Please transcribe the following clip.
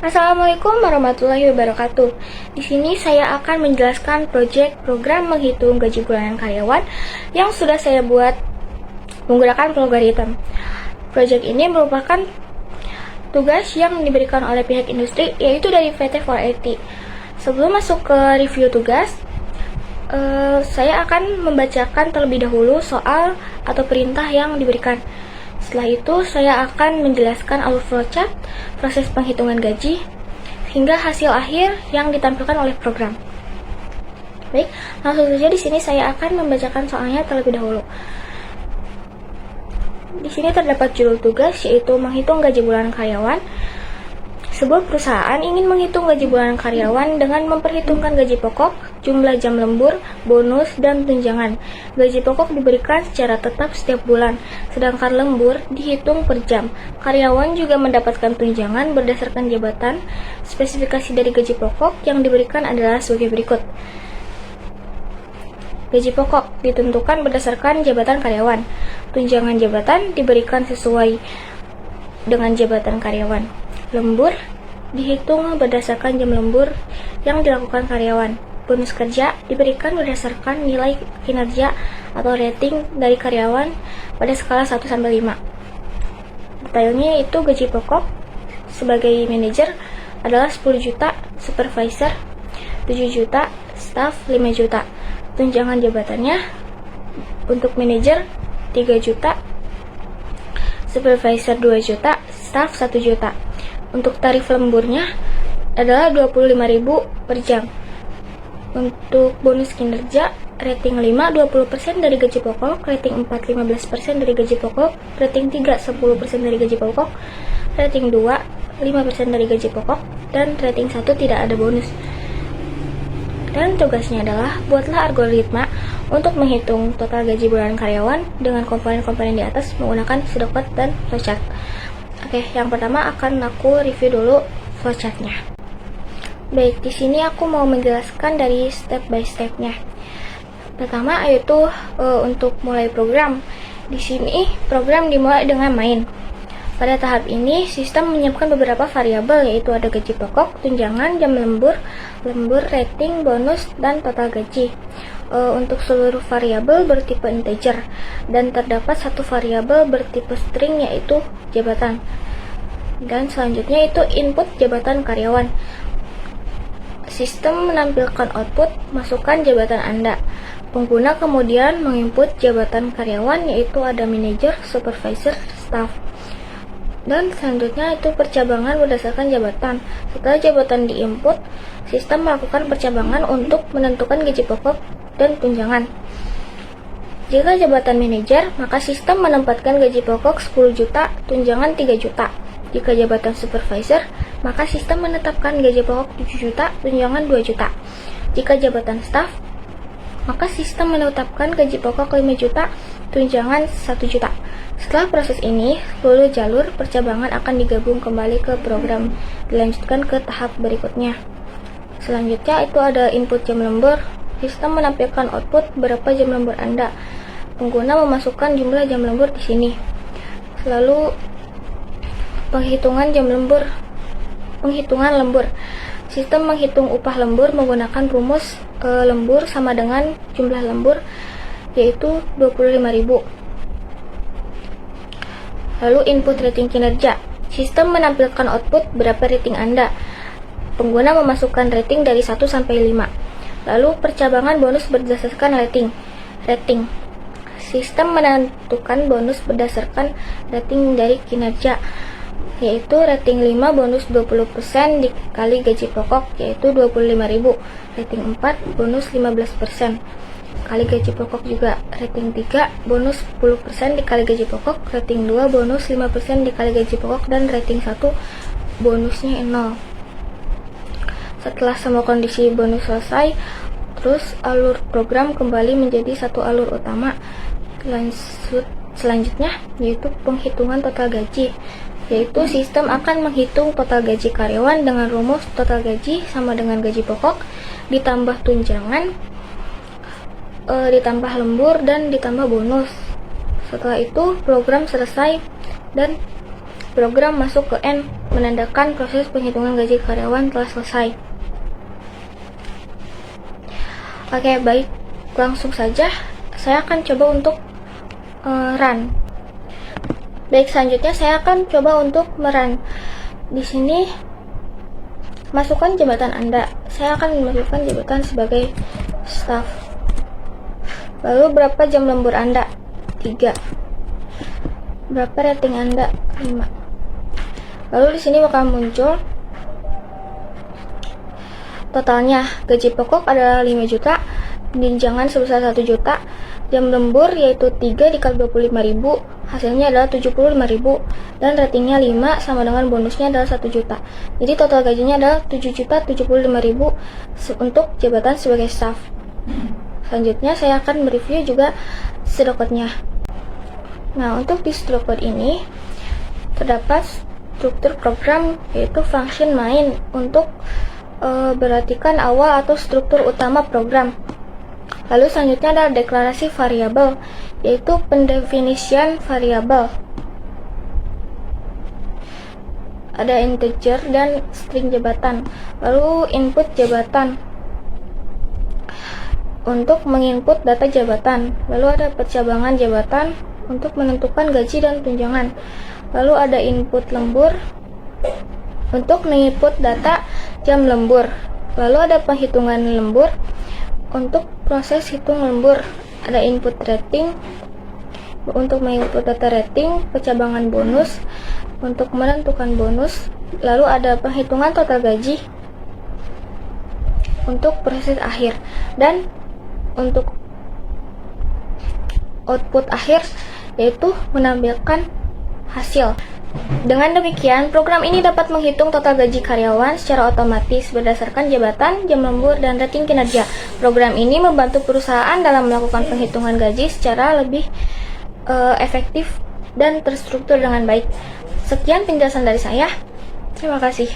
Assalamualaikum warahmatullahi wabarakatuh. Di sini saya akan menjelaskan program menghitung gaji bulanan karyawan yang sudah saya buat menggunakan logaritma. Proyek ini merupakan tugas yang diberikan oleh pihak industri, yaitu dari PT 4IT. Sebelum masuk ke review tugas, saya akan membacakan terlebih dahulu soal atau perintah yang diberikan. Setelah itu, saya akan menjelaskan alur flowchart, proses penghitungan gaji, hingga hasil akhir yang ditampilkan oleh program. Baik, langsung saja di sini saya akan membacakan soalnya terlebih dahulu. Di sini terdapat judul tugas, yaitu menghitung gaji bulanan karyawan. Sebuah perusahaan ingin menghitung gaji bulanan karyawan dengan memperhitungkan gaji pokok, jumlah jam lembur, bonus, dan tunjangan. Gaji pokok diberikan secara tetap setiap bulan, sedangkan lembur dihitung per jam. Karyawan juga mendapatkan tunjangan berdasarkan jabatan. Spesifikasi dari gaji pokok yang diberikan adalah sebagai berikut. Gaji pokok ditentukan berdasarkan jabatan karyawan. Tunjangan jabatan diberikan sesuai dengan jabatan karyawan. Lembur dihitung berdasarkan jam lembur yang dilakukan karyawan. Bonus kerja diberikan berdasarkan nilai kinerja atau rating dari karyawan pada skala 1-5. Detailnya yaitu gaji pokok sebagai manajer adalah 10 juta, supervisor 7 juta, staff 5 juta. Tunjangan jabatannya untuk manajer 3 juta, supervisor 2 juta, staff 1 juta. Untuk tarif lemburnya adalah 25.000 per jam. Untuk bonus kinerja, rating 5 20% dari gaji pokok, rating 4 15% dari gaji pokok, rating 3 10% dari gaji pokok, rating 2 5% dari gaji pokok, dan rating 1 tidak ada bonus. Dan tugasnya adalah buatlah algoritma untuk menghitung total gaji bulanan karyawan dengan komponen-komponen di atas menggunakan pseudocode dan flowchart. Oke, yang pertama akan aku review dulu flowchartnya. Baik, di sini aku mau menjelaskan dari step by stepnya. Pertama yaitu untuk mulai program. Di sini program dimulai dengan main. Pada tahap ini, sistem menyiapkan beberapa variabel, yaitu ada gaji pokok, tunjangan, jam lembur, rating, bonus, dan total gaji. Untuk seluruh variabel bertipe integer, dan terdapat satu variabel bertipe string, yaitu jabatan. Dan selanjutnya itu input jabatan karyawan. Sistem menampilkan output, masukkan jabatan Anda. Pengguna kemudian menginput jabatan karyawan, yaitu ada manajer, supervisor, staff. Dan selanjutnya itu percabangan berdasarkan jabatan. Setelah jabatan diinput, sistem melakukan percabangan untuk menentukan gaji pokok dan tunjangan. Jika jabatan manajer, maka sistem menempatkan gaji pokok 10 juta, tunjangan 3 juta. Jika jabatan supervisor, maka sistem menetapkan gaji pokok 7 juta, tunjangan 2 juta. Jika jabatan staff, maka sistem menetapkan gaji pokok 5 juta, tunjangan 1 juta. Setelah proses ini, seluruh jalur percabangan akan digabung kembali ke program, dilanjutkan ke tahap berikutnya. Selanjutnya itu ada input jam lembur. Sistem menampilkan output berapa jam lembur Anda. Pengguna memasukkan jumlah jam lembur di sini. Lalu penghitungan lembur. Sistem menghitung upah lembur menggunakan rumus lembur sama dengan jumlah lembur, yaitu 25.000. Lalu input rating kinerja. Sistem menampilkan output berapa rating Anda. Pengguna memasukkan rating dari 1-5. Lalu percabangan bonus berdasarkan rating. Sistem menentukan bonus berdasarkan rating dari kinerja, yaitu rating 5 bonus 20% dikali gaji pokok, yaitu 25.000. Rating 4 bonus 15% kali gaji pokok juga. Rating 3 bonus 10% dikali gaji pokok, rating 2 bonus 5% dikali gaji pokok, dan rating 1 bonusnya 0. Setelah semua kondisi bonus selesai, terus alur program kembali menjadi satu alur utama. Selanjutnya yaitu penghitungan total gaji, yaitu sistem akan menghitung total gaji karyawan dengan rumus total gaji sama dengan gaji pokok ditambah tunjangan, ditambah lembur, dan ditambah bonus. Setelah itu program selesai dan program masuk ke end menandakan proses penghitungan gaji karyawan telah selesai. Oke, baik, langsung saja saya akan coba untuk run. Baik, selanjutnya saya akan coba untuk merun. Di sini masukkan jabatan Anda. Saya akan memasukkan jabatan sebagai staff. Lalu berapa jam lembur Anda? 3. Berapa rating Anda? 5. Lalu di sini bakal muncul totalnya. Gaji pokok adalah 5 juta, tunjangan sebesar 1 juta, jam lembur yaitu 3 dikali 25.000, hasilnya adalah 75.000, dan ratingnya 5 sama dengan bonusnya adalah 1 juta. Jadi total gajinya adalah 7.075.000 untuk jabatan sebagai staff. Selanjutnya saya akan mereview juga strukturnya. Nah, untuk di struktur ini terdapat struktur program yaitu function main untuk berartikan awal atau struktur utama program. Lalu selanjutnya adalah deklarasi variabel, yaitu pendefinisian variabel. Ada integer dan string jabatan. Lalu input jabatan untuk menginput data jabatan. Lalu ada percabangan jabatan untuk menentukan gaji dan tunjangan. Lalu ada input lembur untuk menginput data jam lembur. Lalu ada penghitungan lembur untuk proses hitung lembur. Ada input rating untuk menginput data rating, percabangan bonus untuk menentukan bonus. Lalu ada penghitungan total gaji untuk proses akhir, dan untuk output akhir yaitu menampilkan hasil. Dengan demikian, program ini dapat menghitung total gaji karyawan secara otomatis berdasarkan jabatan, jam lembur, dan rating kinerja. Program ini membantu perusahaan dalam melakukan penghitungan gaji secara lebih efektif dan terstruktur dengan baik. Sekian penjelasan dari saya. Terima kasih.